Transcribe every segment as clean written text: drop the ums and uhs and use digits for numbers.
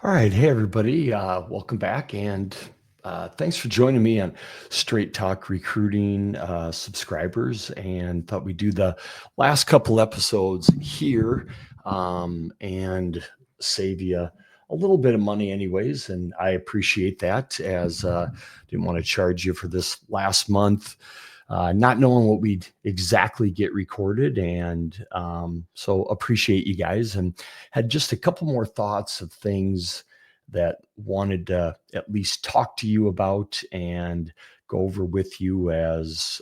All right. Hey, everybody. Welcome back. And thanks for joining me on Straight Talk Recruiting subscribers. And thought we'd do the last couple episodes here and save you a little bit of money, anyways. And I appreciate that, as didn't want to charge you for this last month. Not knowing what we'd exactly get recorded. And so appreciate you guys, and had just a couple more thoughts of things that wanted to at least talk to you about and go over with you as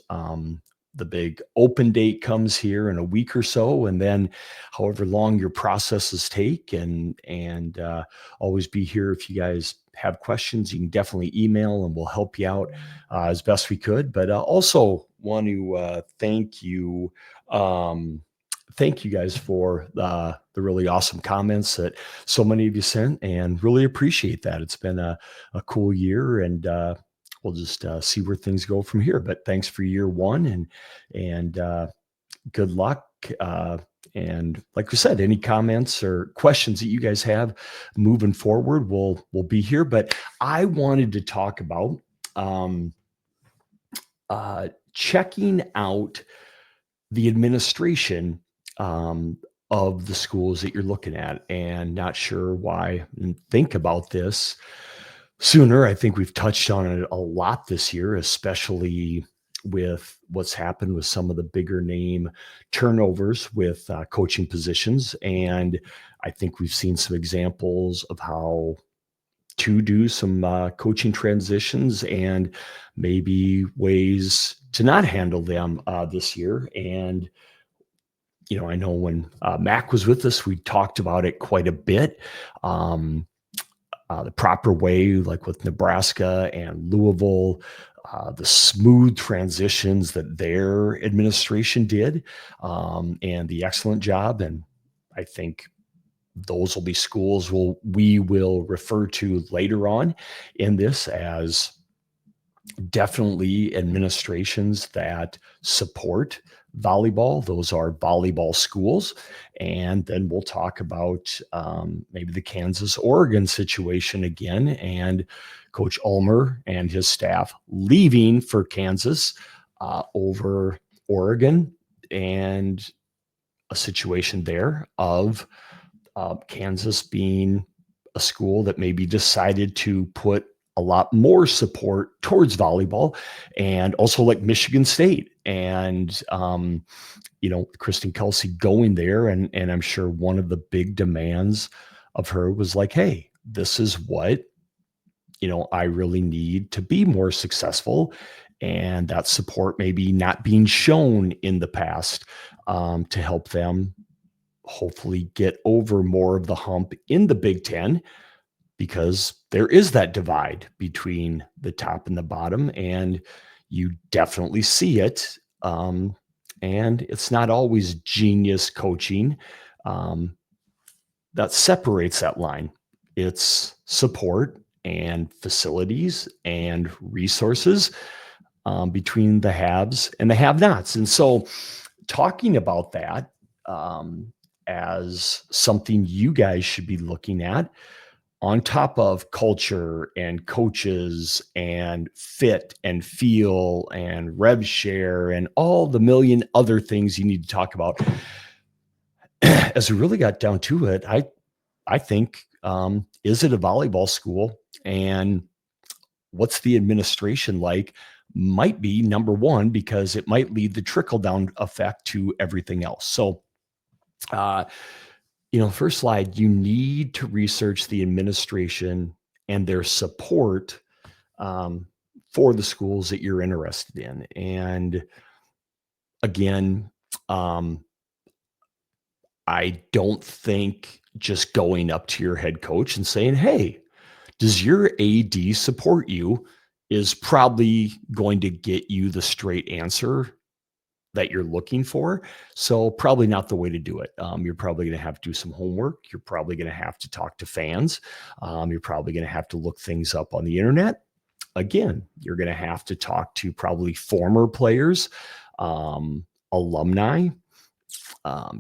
the big open date comes here in a week or so, and then however long your processes take. And always be here if you guys have questions. You can definitely email and we'll help you out as best we could. But also want to thank you guys for the really awesome comments that so many of you sent, and really appreciate that. It's been a cool year, and we'll just see where things go from here. But thanks for year one, and good luck. And like we said, any comments or questions that you guys have moving forward, we'll be here. But I wanted to talk about checking out the administration of the schools that you're looking at, and not sure why and think about this sooner. I think we've touched on it a lot this year, especially with what's happened with some of the bigger name turnovers with coaching positions. And I think we've seen some examples of how to do some coaching transitions and maybe ways to not handle them this year. And I know when Mac was with us, we talked about it quite a bit. The proper way, like with Nebraska and Louisville, the smooth transitions that their administration did, and the excellent job. And I think those will be schools we will refer to later on in this as definitely administrations that support volleyball. Those are volleyball schools. And then we'll talk about maybe the Kansas Oregon situation again, and Coach Ulmer and his staff leaving for Kansas over Oregon, and a situation there of Kansas being a school that maybe decided to put a lot more support towards volleyball, and also like Michigan State and, Kristen Kelsey going there. And I'm sure one of the big demands of her was like, hey, this is what, I really need to be more successful. And that support maybe not being shown in the past to help them hopefully get over more of the hump in the Big Ten, because there is that divide between the top and the bottom, and you definitely see it. And it's not always genius coaching that separates that line. It's support and facilities and resources between the haves and the have-nots. And so talking about that as something you guys should be looking at, on top of culture and coaches and fit and feel and rev share and all the million other things you need to talk about, as we really got down to it, I think, is it a volleyball school, and what's the administration like, might be number one, because it might lead the trickle down effect to everything else. So first slide, you need to research the administration and their support for the schools that you're interested in. And again, I don't think just going up to your head coach and saying, hey, does your AD support you, is probably going to get you the straight answer that you're looking for. So probably not the way to do it. You're probably going to have to do some homework. You're probably going to have to talk to fans. You're probably going to have to look things up on the internet. Again, you're going to have to talk to probably former players, alumni,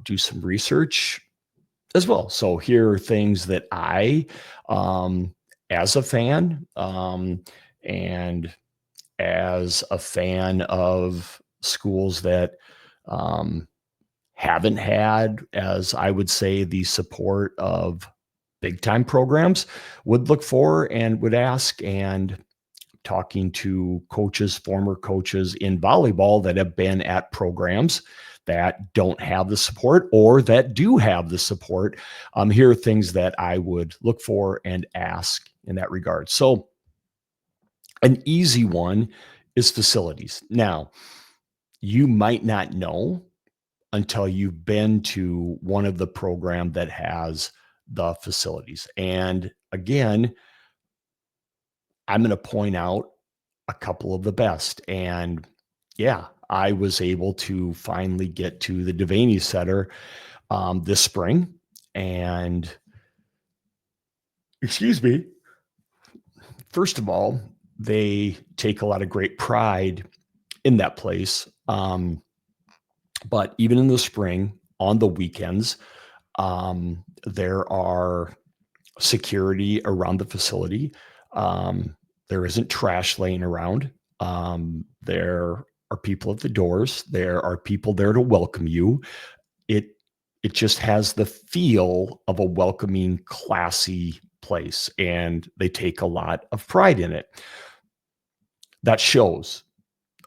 do some research. as well. So here are things that I, um, as a fan, and as a fan of schools that um, haven't had, as I would say, the support of big time programs, would look for and would ask. And talking to coaches, former coaches in volleyball that have been at programs that don't have the support or that do have the support. Here are things that I would look for and ask in that regard. So, an easy one is facilities. Now, you might not know until you've been to one of the program that has the facilities. And again, I'm going to point out a couple of the best. And yeah, I was able to finally get to the Devaney Center this spring. And excuse me, first of all, they take a lot of great pride in that place. But even in the spring, on the weekends, there are security around the facility. There isn't trash laying around. There are people at the doors. There are people there to welcome you. It it just has the feel of a welcoming, classy place, and they take a lot of pride in it. That shows.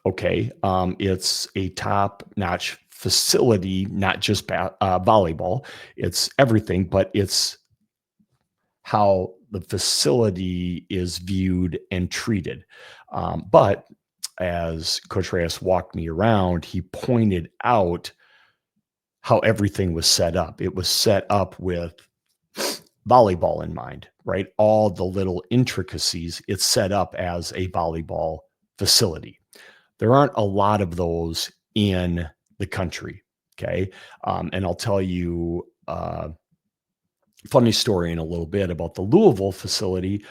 Okay, it's a top-notch facility, not just volleyball. It's everything, but it's how the facility is viewed and treated. But as Coach Reyes walked me around, he pointed out how everything was set up. It was set up with volleyball in mind, right? All the little intricacies, it's set up as a volleyball facility. There aren't a lot of those in the country. Okay. And I'll tell you funny story in a little bit about the Louisville facility,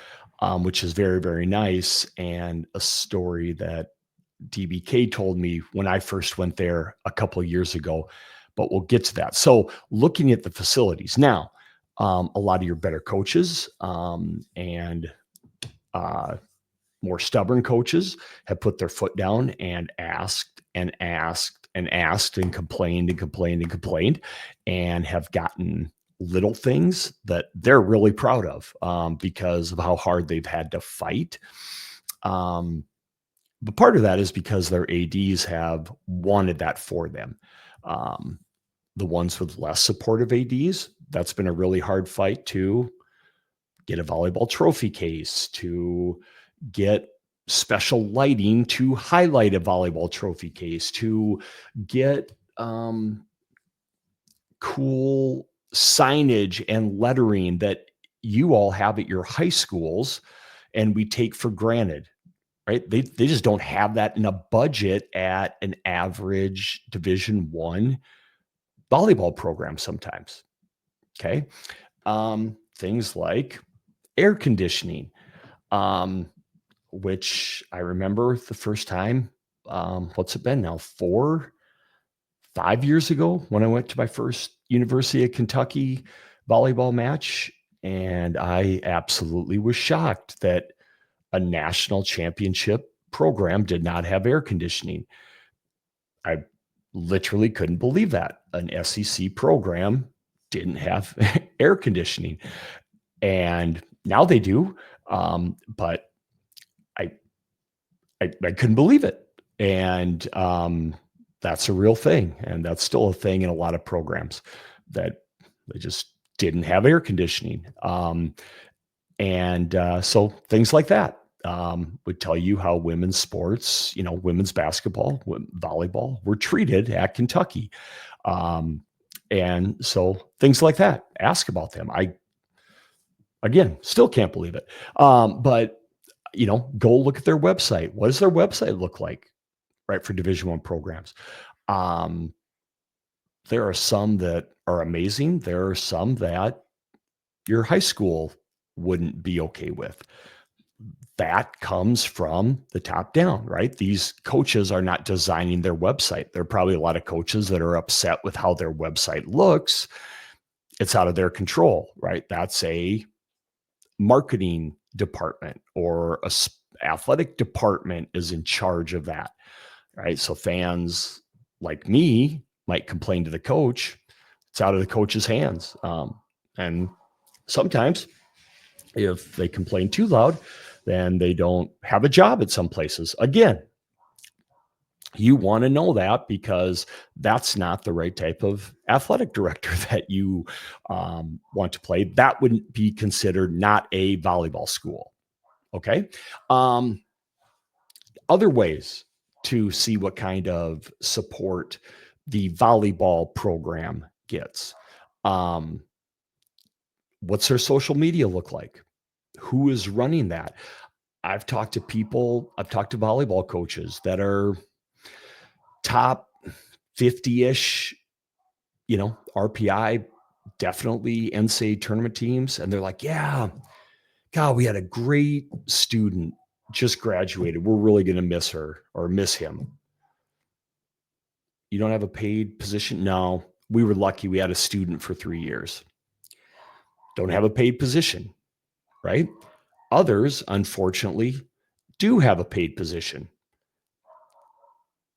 which is very, very nice, and a story that DBK told me when I first went there a couple of years ago. But we'll get to that. So, looking at the facilities now, a lot of your better coaches and uh, more stubborn coaches have put their foot down and asked and asked and asked and complained and complained and complained and have gotten little things that they're really proud of because of how hard they've had to fight. But part of that is because their ADs have wanted that for them. Um, the ones with less supportive ADs, that's been a really hard fight to get a volleyball trophy case, to get special lighting to highlight a volleyball trophy case, to get cool signage and lettering that you all have at your high schools and we take for granted, right? They just don't have that in a budget at an average Division I volleyball program sometimes. Okay. Things like air conditioning, which I remember the first time, what's it been now? 5 years ago when I went to my first University of Kentucky volleyball match. And I absolutely was shocked that a national championship program did not have air conditioning. I literally couldn't believe that an SEC program didn't have air conditioning. And now they do. But I, I couldn't believe it. And that's a real thing. And that's still a thing in a lot of programs that they just didn't have air conditioning. So things like that would tell you how women's sports, women's basketball, volleyball were treated at Kentucky. And so things like that, ask about them. I, again, still can't believe it. But go look at their website. What does their website look like, right, for Division I programs? There are some that are amazing. There are some that your high school wouldn't be okay with. That comes from the top down, right? These coaches are not designing their website. There are probably a lot of coaches that are upset with how their website looks. It's out of their control, right? That's a marketing department, or athletic department is in charge of that, right? So fans like me might complain to the coach. It's out of the coach's hands. And sometimes if they complain too loud, then they don't have a job at some places. Again, you want to know that, because that's not the right type of athletic director that you want to play. That wouldn't be considered not a volleyball school. Okay. Um, Other ways to see what kind of support the volleyball program gets. Um, what's their social media look like? Who is running that? I've talked to volleyball coaches that are top 50-ish, RPI, definitely NCAA tournament teams. And they're like, yeah, God, we had a great student just graduated. We're really going to miss her or miss him. You don't have a paid position? No, we were lucky. We had a student for 3 years. Don't have a paid position, right? Others, unfortunately, do have a paid position,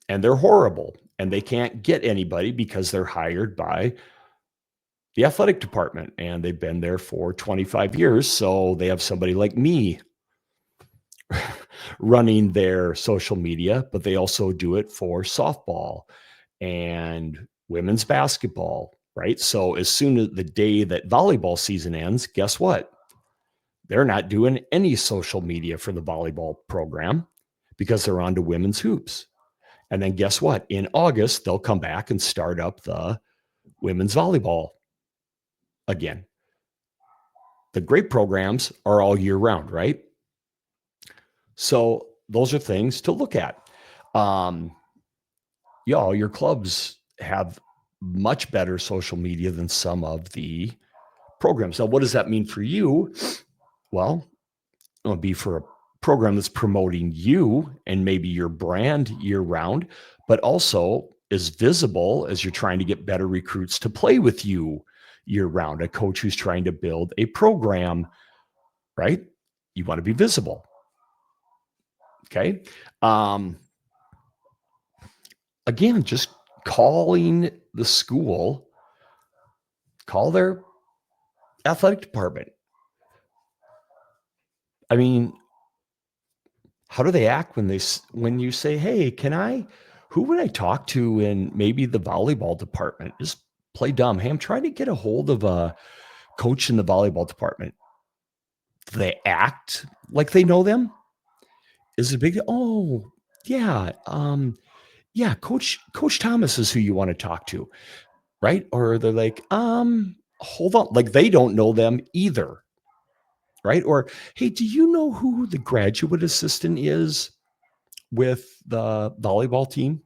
and they're horrible, and they can't get anybody because they're hired by the athletic department, and they've been there for 25 years. So they have somebody like me running their social media, but they also do it for softball and women's basketball, right? So as soon as the day that volleyball season ends, guess what? They're not doing any social media for the volleyball program because they're on to women's hoops. And then guess what? In August, they'll come back and start up the women's volleyball again. The great programs are all year round, right? So those are things to look at. Your clubs have much better social media than some of the programs. Now, what does that mean for you? Well, it'll be for a program that's promoting you and maybe your brand year round, but also is visible as you're trying to get better recruits to play with you year round. A coach who's trying to build a program, right? You want to be visible. Okay. Again, just calling the school, call their athletic department. I mean, how do they act when you say, "Hey, who would I talk to in maybe the volleyball department?" Just play dumb. "Hey, I'm trying to get a hold of a coach in the volleyball department." Do they act like they know them? Is it a big, "Oh, yeah, yeah, Coach Thomas is who you want to talk to," right? Or they're like, hold on," like they don't know them either, right? Or, "Hey, do you know who the graduate assistant is with the volleyball team?"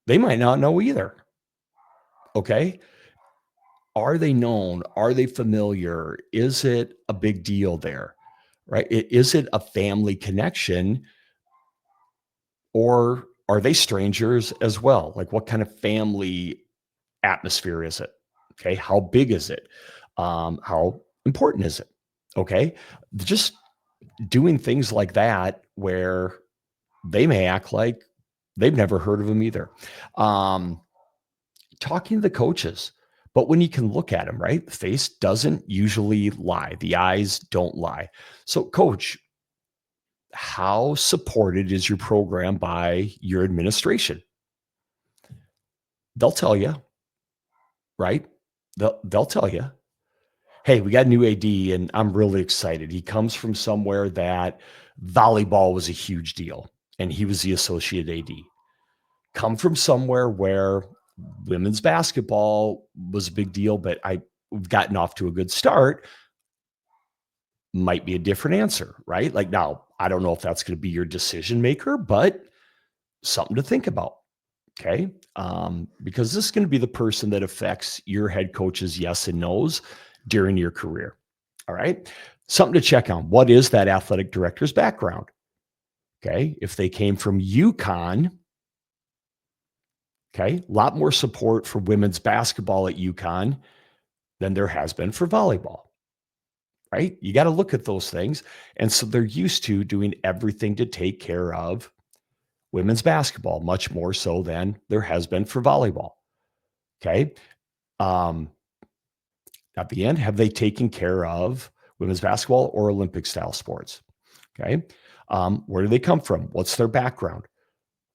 They might not know either. Okay. Are they known? Are they familiar? Is it a big deal there? Right? Is it a family connection, or are they strangers as well? Like, what kind of family atmosphere is it? Okay. How big is it? How important is it? Okay. Just doing things like that where they may act like they've never heard of them either. Um, Talking to the coaches, but when you can look at them, right? The face doesn't usually lie. The eyes don't lie. So, coach, how supported is your program by your administration? They'll tell you, right? They'll tell you, "Hey, we got a new AD and I'm really excited. He comes from somewhere that volleyball was a huge deal and he was the associate AD. Come from somewhere where women's basketball was a big deal, but we've gotten off to a good start," might be a different answer, right? Like, now, I don't know if that's going to be your decision maker, but something to think about. Okay. Because this is going to be the person that affects your head coach's yes and no's during your career. All right. Something to check on. What is that athletic director's background? Okay. If they came from UConn, Okay. A lot more support for women's basketball at UConn than there has been for volleyball, right? You got to look at those things. And so they're used to doing everything to take care of women's basketball, much more so than there has been for volleyball. Okay. Um, at the end, have they taken care of women's basketball or Olympic style sports? Okay. Where do they come from? What's their background?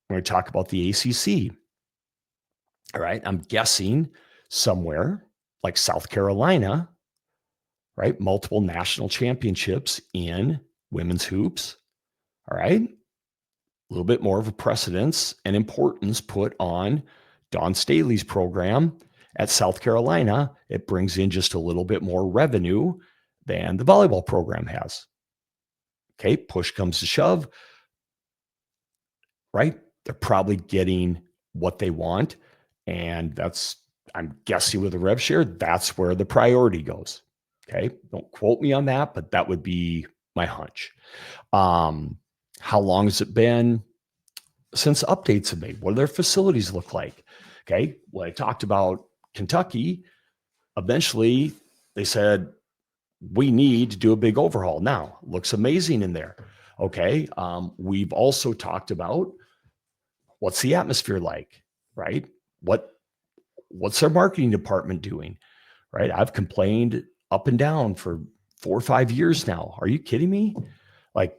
We're going to talk about the ACC. All right. I'm guessing somewhere like South Carolina, right? Multiple national championships in women's hoops. All right. A little bit more of a precedence and importance put on Dawn Staley's program at South Carolina. It brings in just a little bit more revenue than the volleyball program has. Okay. Push comes to shove, right? They're probably getting what they want. And that's, I'm guessing with a rev share, that's where the priority goes. Okay. Don't quote me on that, but that would be my hunch. How long has it been since updates have made? What do their facilities look like? Okay. Well, I talked about Kentucky. Eventually, they said, we need to do a big overhaul. Now, looks amazing in there. Okay. We've also talked about what's the atmosphere like, right? What's their marketing department doing, right? I've complained up and down for 4 or 5 years now. Are you kidding me? Like,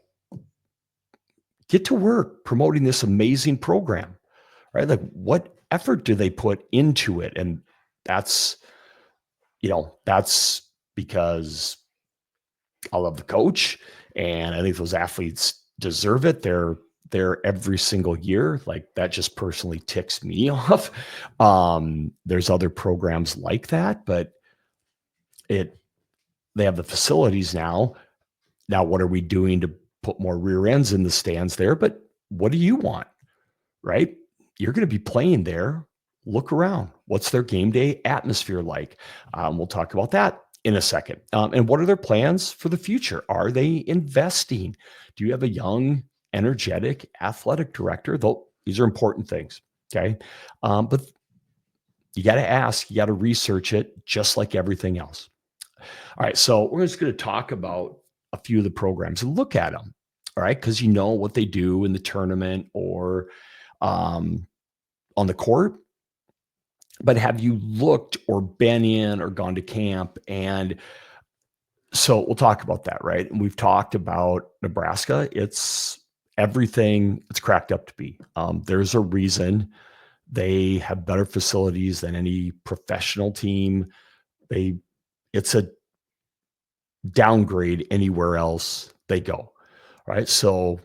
get to work promoting this amazing program, right? Like, what effort do they put into it? And that's, that's because I love the coach, and I think those athletes deserve it. They're there every single year. Like, that just personally ticks me off. There's other programs like that, but they have the facilities now. Now, what are we doing to put more rear ends in the stands there? But what do you want, right? You're going to be playing there. Look around. What's their game day atmosphere like? We'll talk about that in a second. And what are their plans for the future? Are they investing? Do you have a young, energetic, athletic director? These are important things. Okay. But you got to ask, you got to research it just like everything else. All right. So we're just going to talk about a few of the programs and look at them. All right. Because you know what they do in the tournament or on the court. But have you looked or been in or gone to camp? And so we'll talk about that, right? And we've talked about Nebraska. It's everything it's cracked up to be. There's a reason they have better facilities than any professional team. It's a downgrade anywhere else they go, right? So,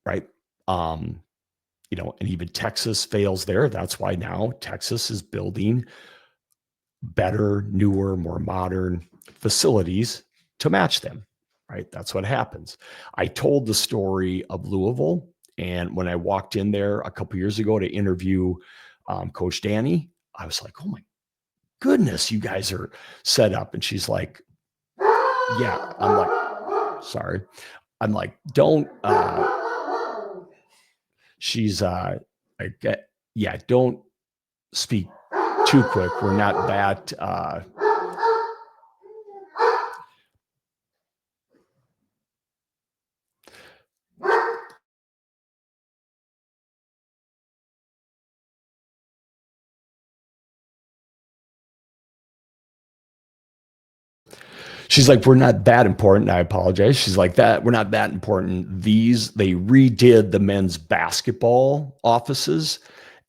right. And even Texas fails there. That's why now Texas is building better, newer, more modern facilities to match them, right? That's what happens. I told the story of Louisville, and when I walked in there a couple years ago to interview Coach Danny, I was like, oh my goodness, you guys are set up. And she's like, yeah. I'm like, sorry. I'm like, don't, she's, like, yeah, don't speak too quick. We're not that, she's like, we're not that important. I apologize. She's like, that we're not that important. They redid the men's basketball offices.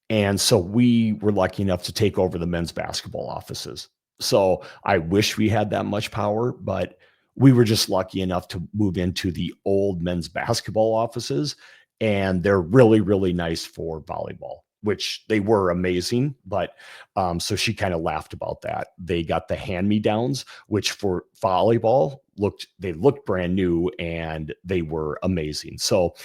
And so we were lucky enough to take over the men's basketball offices. So I wish we had that much power, but we were just lucky enough to move into the old men's basketball offices. And they're really, really nice for volleyball, which they were amazing. But so she kind of laughed about that. They got the hand-me-downs, which for volleyball they looked brand new and they were amazing. So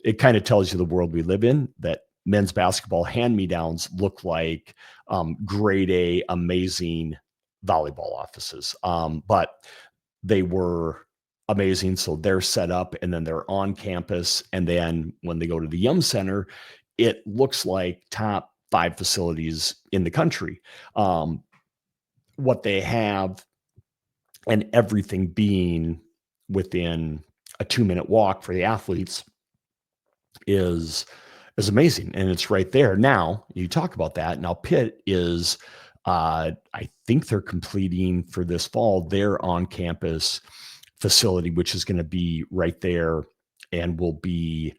it kind of tells you the world we live in, that men's basketball hand-me-downs look like grade A, amazing volleyball offices. But they were amazing. So they're set up and then they're on campus. And then when they go to the Yum Center, it looks like top 5 facilities in the country. Um, what they have, and everything being within a 2-minute walk for the athletes is amazing, and it's right there. Now, you talk about that. Now Pitt is, I think they're completing for this fall their on-campus facility, which is gonna be right there and will be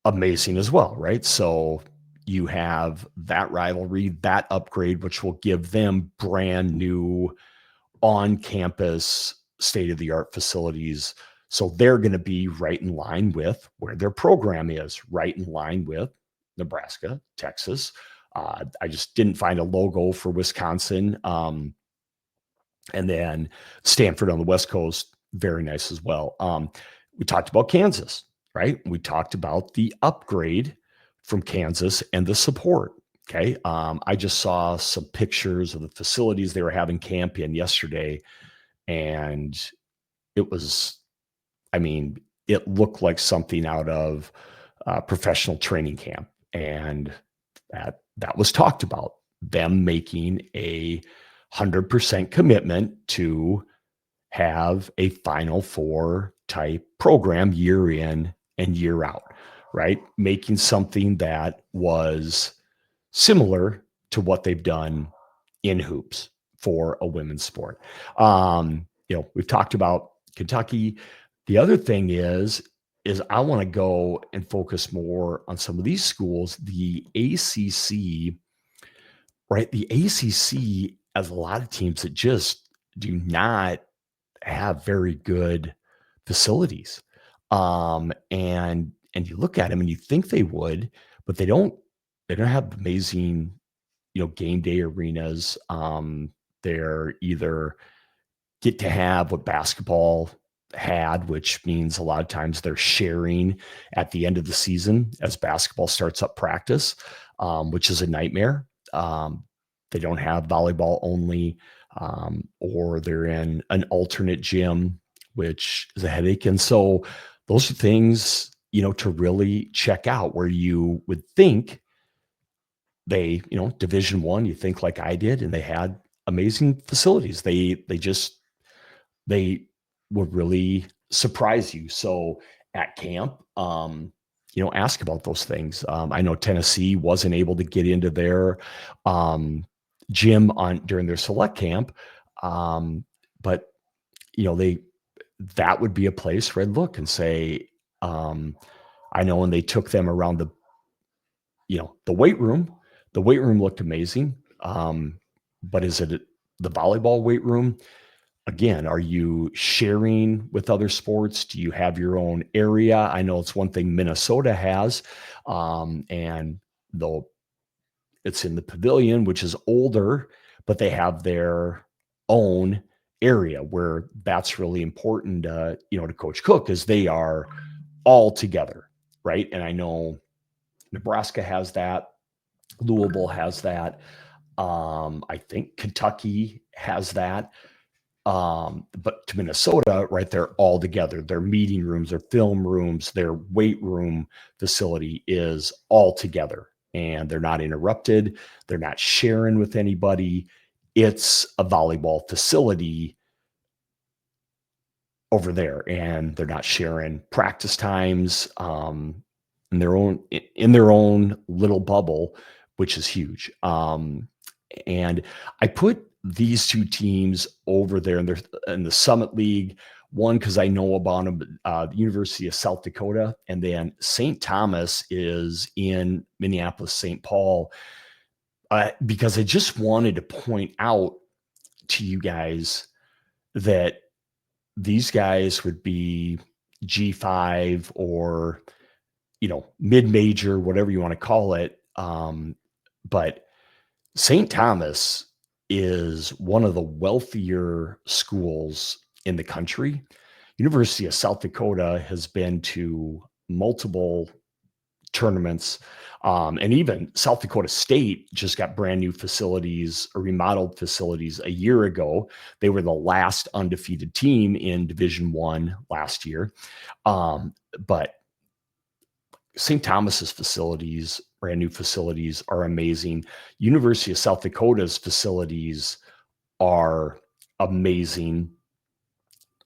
amazing as well, right? So, you have that rivalry, that upgrade, which will give them brand new on-campus state-of-the-art facilities. So they're going to be right in line with where their program is, right in line with Nebraska, Texas. I just didn't find a logo for Wisconsin. And then Stanford on the West Coast, very nice as well. We talked about Kansas, right? We talked about the upgrade from Kansas and the support. Okay. I just saw some pictures of the facilities they were having camp in yesterday, and it was, I mean, it looked like something out of professional training camp. And that was talked about, them making 100% commitment to have a Final Four type program year in and year out, right? Making something that was similar to what they've done in hoops for a women's sport. We've talked about Kentucky. The other thing is I want to go and focus more on some of these schools. The ACC, right? The ACC has a lot of teams that just do not have very good facilities. And you look at them and you think they would, but they don't have amazing, game day arenas. They're either get to have what basketball had, which means a lot of times they're sharing at the end of the season as basketball starts up practice, which is a nightmare. They don't have volleyball only, or they're in an alternate gym, which is a headache. And so those are things, to really check out, where you would think Division One, you think like I did, and they had amazing facilities. They would really surprise you. So at camp, ask about those things. I know Tennessee wasn't able to get into their gym during their select camp, but they that would be a place where I'd look and say, I know when they took them around the weight room. The weight room looked amazing. But is it the volleyball weight room? Again, are you sharing with other sports? Do you have your own area? I know it's one thing Minnesota has, and though it's in the pavilion, which is older, but they have their own area where that's really important, to Coach Cook, as they are all together, right? And I know Nebraska has that. Louisville has that. I think Kentucky has that. But to Minnesota, right, they're all together. Their meeting rooms, their film rooms, their weight room facility is all together, and they're not interrupted. They're not sharing with anybody. It's a volleyball facility over there, and they're not sharing practice times, in their own little bubble, which is huge. And I put these two teams over there in the Summit League. One, because I know about them, the University of South Dakota, and then St. Thomas is in Minneapolis, St. Paul, because I just wanted to point out to you guys that these guys would be G5 or, mid-major, whatever you want to call it. But St. Thomas is one of the wealthier schools in the country. University of South Dakota has been to multiple tournaments. And even South Dakota State just got brand new facilities or remodeled facilities a year ago. They were the last undefeated team in Division One last year. But St. Thomas's facilities brand new facilities are amazing. University of South Dakota's facilities are amazing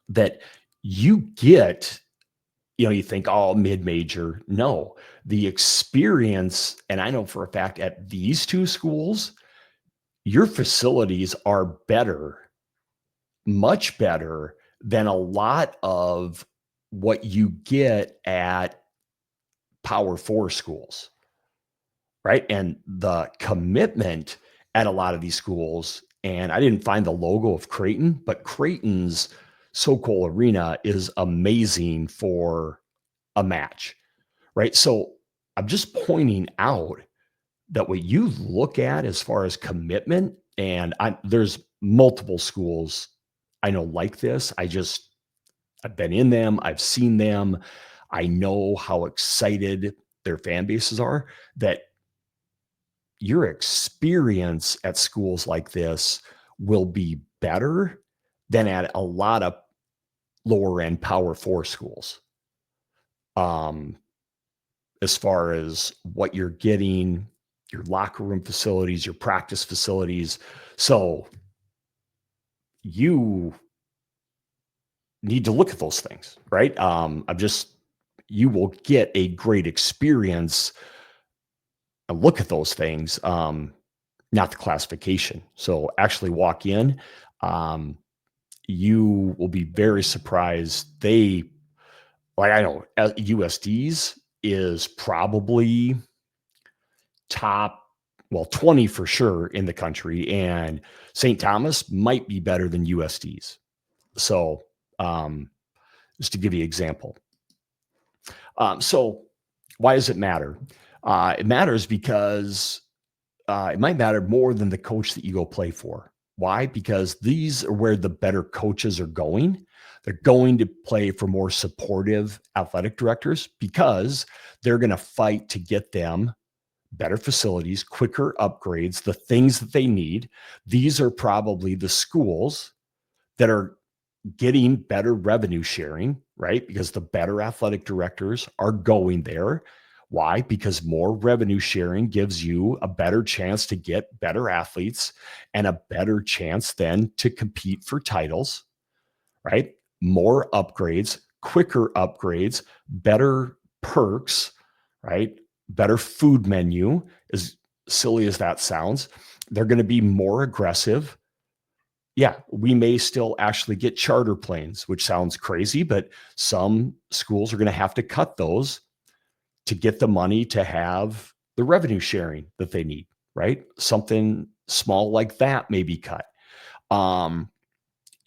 that you get, you think, oh, mid-major. No, the experience, and I know for a fact at these two schools, your facilities are better, much better than a lot of what you get at Power Four schools, right? And the commitment at a lot of these schools, and I didn't find the logo of Creighton, but Creighton's Sokol Arena is amazing for a match, right? So I'm just pointing out that what you look at as far as commitment, and there's multiple schools I know like this. I've been in them, I've seen them, I know how excited their fan bases are. That your experience at schools like this will be better than at a lot of lower end Power Four schools. Um, as far as what you're getting, your locker room facilities, your practice facilities. So you need to look at those things, right? You will get a great experience and look at those things, not the classification. So actually walk in, um, you will be very surprised. I know USD's is probably top, well, 20 for sure in the country, and St. Thomas might be better than USD's. So, just to give you an example. So why does it matter? It matters because it might matter more than the coach that you go play for. Why? Because these are where the better coaches are going. They're going to play for more supportive athletic directors because they're going to fight to get them better facilities, quicker upgrades, the things that they need. These are probably the schools that are getting better revenue sharing, right? Because the better athletic directors are going there. Why? Because more revenue sharing gives you a better chance to get better athletes and a better chance then to compete for titles, right? More upgrades, quicker upgrades, better perks, right? Better food menu, as silly as that sounds. They're going to be more aggressive. Yeah, we may still actually get charter planes, which sounds crazy, but some schools are going to have to cut those to get the money to have the revenue sharing that they need, right? Something small like that may be cut.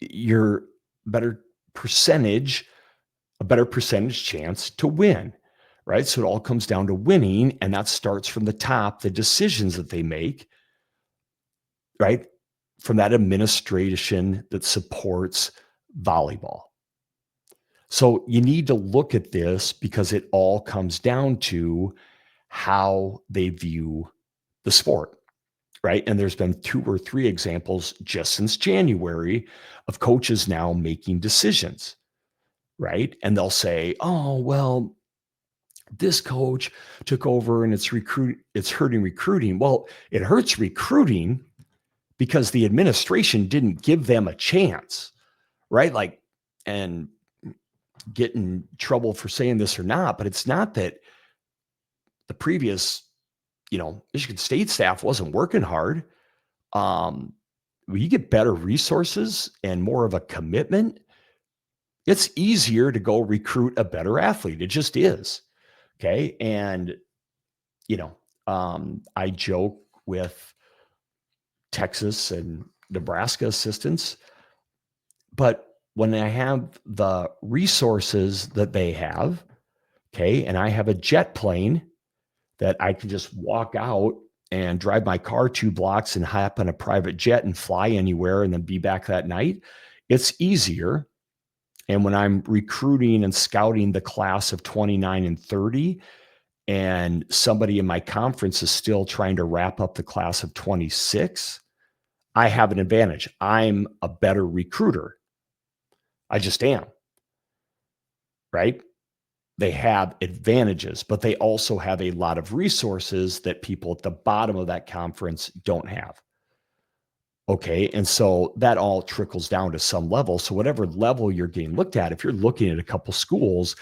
Your better percentage, a better percentage chance to win, right? So it all comes down to winning, and that starts from the top, the decisions that they make, right? From that administration that supports volleyball. So you need to look at this because it all comes down to how they view the sport, right? And there's been 2 or 3 examples just since January of coaches now making decisions, right? And they'll say, "Oh, well, this coach took over and it's hurting recruiting." Well, it hurts recruiting because the administration didn't give them a chance, right? Like, and get in trouble for saying this or not, but it's not that the previous, Michigan State staff wasn't working hard. When you get better resources and more of a commitment, it's easier to go recruit a better athlete. It just is. Okay. And, I joke with Texas and Nebraska assistants, but when I have the resources that they have, okay, and I have a jet plane that I can just walk out and drive my car 2 blocks and hop on a private jet and fly anywhere and then be back that night, it's easier. And when I'm recruiting and scouting the class of 29 and 30, and somebody in my conference is still trying to wrap up the class of 26, I have an advantage. I'm a better recruiter. I just am, right? they have advantages, but they also have a lot of resources that people at the bottom of that conference don't have. Okay. And so that all trickles down to some level. So, whatever level you're getting looked at, if you're looking at a couple schools,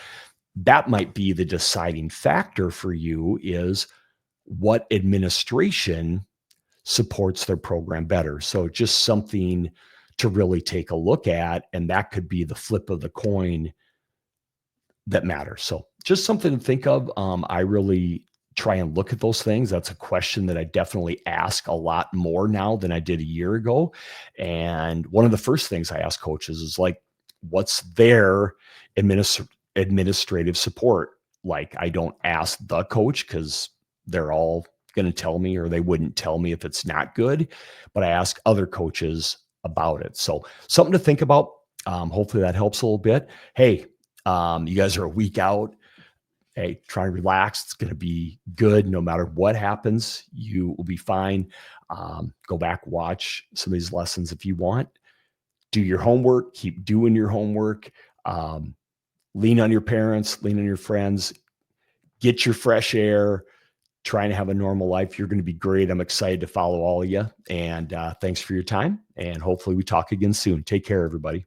that might be the deciding factor for you is what administration supports their program better. So, just something to really take a look at. And that could be the flip of the coin that matters. So just something to think of. I really try and look at those things. That's a question that I definitely ask a lot more now than I did a year ago. And one of the first things I ask coaches is like, what's their administrative support like? I don't ask the coach because they're all going to tell me, or they wouldn't tell me if it's not good, but I ask other coaches about it. So something to think about. Hopefully that helps a little bit. Hey, you guys are a week out. Hey, try and relax. It's going to be good. No matter what happens, you will be fine. Go back, watch some of these lessons if you want. Do your homework. Keep doing your homework. Um, Lean on your parents, lean on your friends. Get your fresh air. Trying to have a normal life. You're going to be great. I'm excited to follow all of you. And thanks for your time. And hopefully we talk again soon. Take care, everybody.